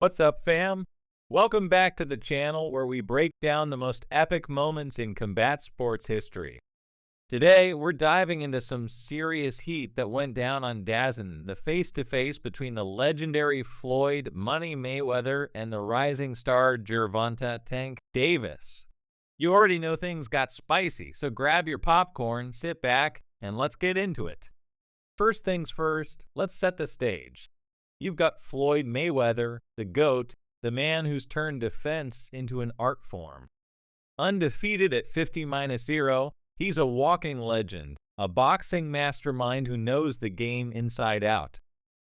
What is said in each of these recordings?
What's up, fam? Welcome back to the channel where we break down the most epic moments in combat sports history. Today, we're diving into some serious heat that went down on DAZN, the face-to-face between the legendary Floyd "Money" Mayweather and the rising star Gervonta "Tank" Davis. You already know things got spicy, so grab your popcorn, sit back, and let's get into it. First things first, let's set the stage. You've got Floyd Mayweather, the GOAT, the man who's turned defense into an art form. Undefeated at 50-0, he's a walking legend, a boxing mastermind who knows the game inside out.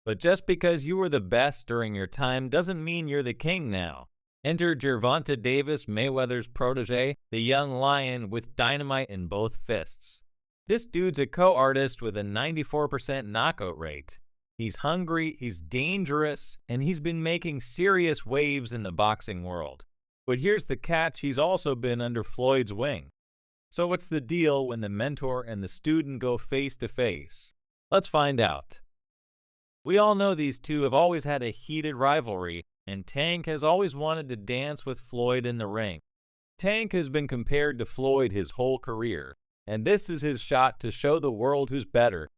But just because you were the best during your time doesn't mean you're the king now. Enter Gervonta Davis, Mayweather's protege, the young lion with dynamite in both fists. This dude's a co-artist with a 94% knockout rate. He's hungry, he's dangerous, and he's been making serious waves in the boxing world. But here's the catch, he's also been under Floyd's wing. So what's the deal when the mentor and the student go face to face? Let's find out. We all know these two have always had a heated rivalry, and Tank has always wanted to dance with Floyd in the ring. Tank has been compared to Floyd his whole career, and this is his shot to show the world who's better.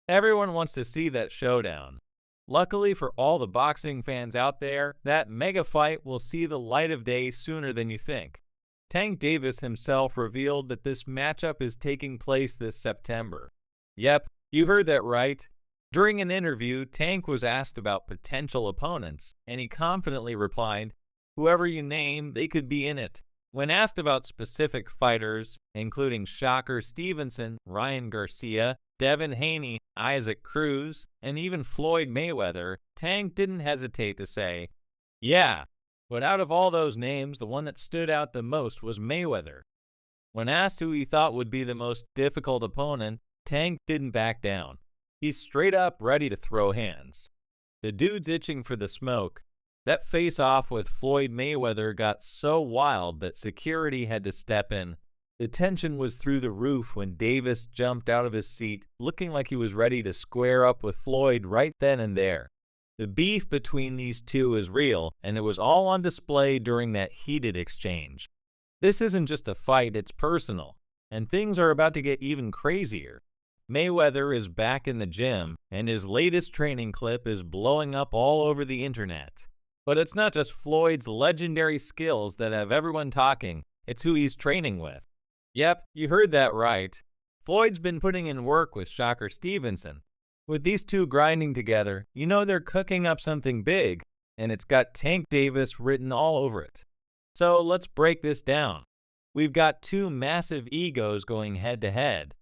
Everyone wants to see that showdown. Luckily for all the boxing fans out there, that mega fight will see the light of day sooner than you think. Tank Davis himself revealed that this matchup is taking place this September. Yep, you heard that right. During an interview, Tank was asked about potential opponents, and he confidently replied, "Whoever you name, they could be in it." When asked about specific fighters, including Shocker Stevenson, Ryan Garcia, Devin Haney, Isaac Cruz, and even Floyd Mayweather, Tank didn't hesitate to say, "Yeah." But out of all those names, the one that stood out the most was Mayweather. When asked who he thought would be the most difficult opponent, Tank didn't back down. He's straight up ready to throw hands. The dude's itching for the smoke. That face-off with Floyd Mayweather got so wild that security had to step in. The tension was through the roof when Davis jumped out of his seat, looking like he was ready to square up with Floyd right then and there. The beef between these two is real, and it was all on display during that heated exchange. This isn't just a fight, it's personal, and things are about to get even crazier. Mayweather is back in the gym, and his latest training clip is blowing up all over the internet. But it's not just Floyd's legendary skills that have everyone talking, it's who he's training with. Yep, you heard that right. Floyd's been putting in work with Shocker Stevenson. With these two grinding together, you know they're cooking up something big, and it's got Tank Davis written all over it. So let's break this down. We've got two massive egos going head to head.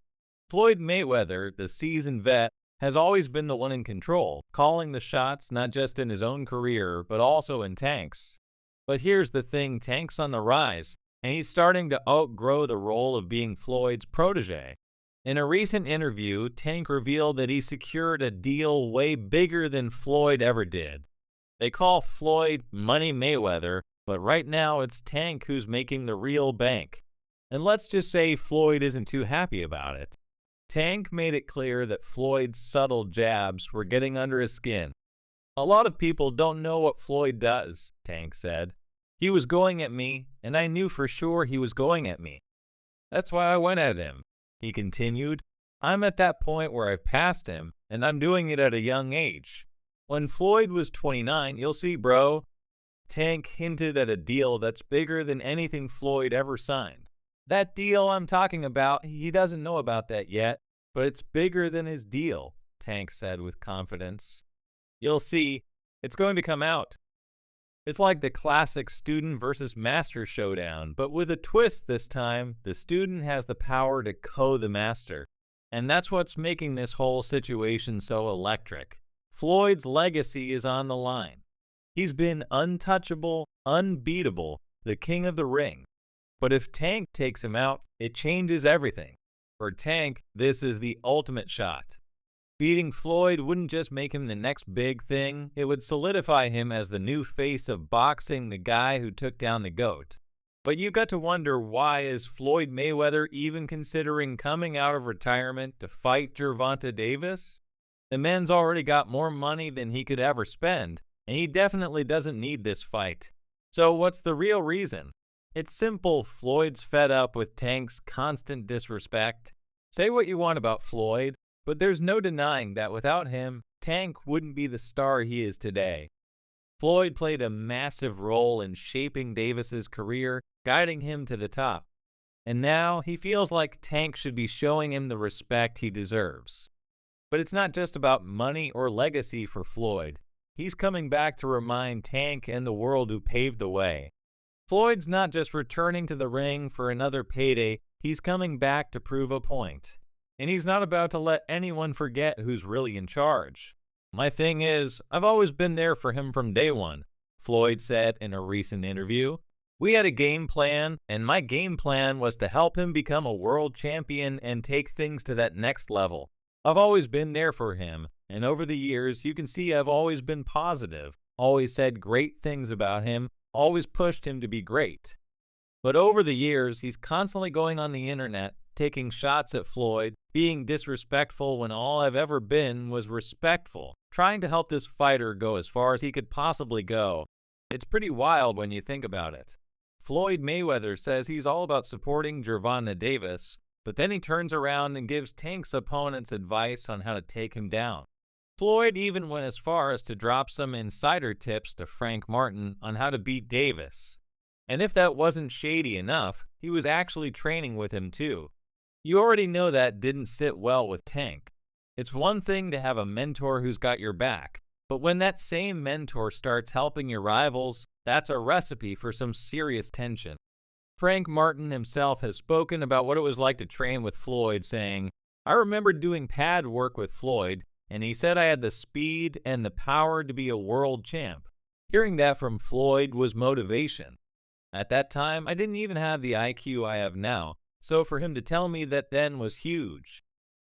Floyd Mayweather, the seasoned vet, has always been the one in control, calling the shots not just in his own career, but also in Tank's. But here's the thing, Tank's on the rise, and he's starting to outgrow the role of being Floyd's protege. In a recent interview, Tank revealed that he secured a deal way bigger than Floyd ever did. They call Floyd "Money" Mayweather, but right now it's Tank who's making the real bank. And let's just say Floyd isn't too happy about it. Tank made it clear that Floyd's subtle jabs were getting under his skin. "A lot of people don't know what Floyd does," Tank said. "He was going at me, and I knew for sure he was going at me. That's why I went at him," he continued. "I'm at that point where I've passed him, and I'm doing it at a young age. When Floyd was 29, you'll see, bro." Tank hinted at a deal that's bigger than anything Floyd ever signed. "That deal I'm talking about, he doesn't know about that yet, but it's bigger than his deal," Tank said with confidence. "You'll see, it's going to come out." It's like the classic student versus master showdown, but with a twist this time. The student has the power to the master. And that's what's making this whole situation so electric. Floyd's legacy is on the line. He's been untouchable, unbeatable, the king of the ring. But if Tank takes him out, it changes everything. For Tank, this is the ultimate shot. Beating Floyd wouldn't just make him the next big thing, it would solidify him as the new face of boxing, the guy who took down the GOAT. But you got to wonder, why is Floyd Mayweather even considering coming out of retirement to fight Gervonta Davis? The man's already got more money than he could ever spend, and he definitely doesn't need this fight. So what's the real reason? It's simple. Floyd's fed up with Tank's constant disrespect. Say what you want about Floyd, but there's no denying that without him, Tank wouldn't be the star he is today. Floyd played a massive role in shaping Davis's career, guiding him to the top. And now he feels like Tank should be showing him the respect he deserves. But it's not just about money or legacy for Floyd. He's coming back to remind Tank and the world who paved the way. Floyd's not just returning to the ring for another payday, he's coming back to prove a point. And he's not about to let anyone forget who's really in charge. My thing is, I've always been there for him from day one, Floyd said in a recent interview. We had a game plan, and my game plan was to help him become a world champion and take things to that next level. I've always been there for him, and over the years, you can see I've always been positive, always said great things about him, always pushed him to be great. But over the years, he's constantly going on the internet, taking shots at Floyd, being disrespectful when all I've ever been was respectful, trying to help this fighter go as far as he could possibly go. It's pretty wild when you think about it. Floyd Mayweather says he's all about supporting Gervonta Davis, but then he turns around and gives Tank's opponents advice on how to take him down. Floyd even went as far as to drop some insider tips to Frank Martin on how to beat Davis. And if that wasn't shady enough, he was actually training with him too. You already know that didn't sit well with Tank. It's one thing to have a mentor who's got your back, but when that same mentor starts helping your rivals, that's a recipe for some serious tension. Frank Martin himself has spoken about what it was like to train with Floyd, saying, "I remember doing pad work with Floyd, and he said I had the speed and the power to be a world champ." Hearing that from Floyd was motivation. At that time, I didn't even have the IQ I have now, so for him to tell me that then was huge.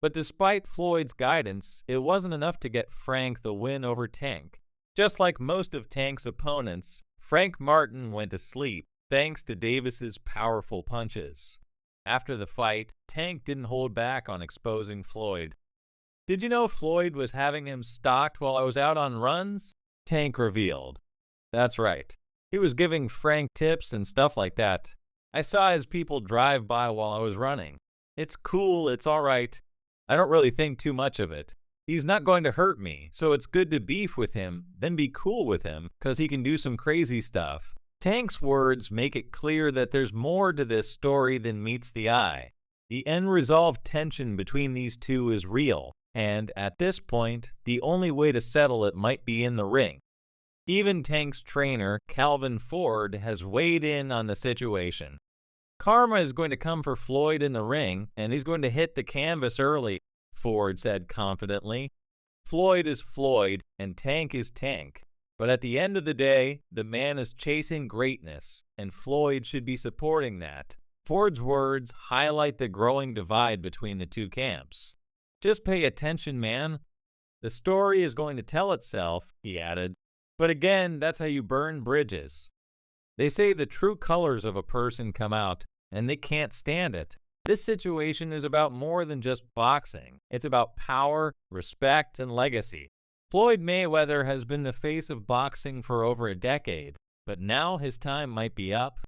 But despite Floyd's guidance, it wasn't enough to get Frank the win over Tank. Just like most of Tank's opponents, Frank Martin went to sleep thanks to Davis's powerful punches. After the fight, Tank didn't hold back on exposing Floyd. "Did you know Floyd was having him stalked while I was out on runs?" Tank revealed. "That's right. He was giving Frank tips and stuff like that. I saw his people drive by while I was running. It's cool, it's alright. I don't really think too much of it. He's not going to hurt me, so it's good to beef with him, then be cool with him, because he can do some crazy stuff." Tank's words make it clear that there's more to this story than meets the eye. The unresolved tension between these two is real, and at this point, the only way to settle it might be in the ring. Even Tank's trainer, Calvin Ford, has weighed in on the situation. "Karma is going to come for Floyd in the ring, and he's going to hit the canvas early," Ford said confidently. "Floyd is Floyd, and Tank is Tank. But at the end of the day, the man is chasing greatness, and Floyd should be supporting that." Ford's words highlight the growing divide between the two camps. "Just pay attention, man. The story is going to tell itself," he added. But again, that's how you burn bridges. They say the true colors of a person come out, and they can't stand it. This situation is about more than just boxing. It's about power, respect, and legacy. Floyd Mayweather has been the face of boxing for over a decade, but now his time might be up.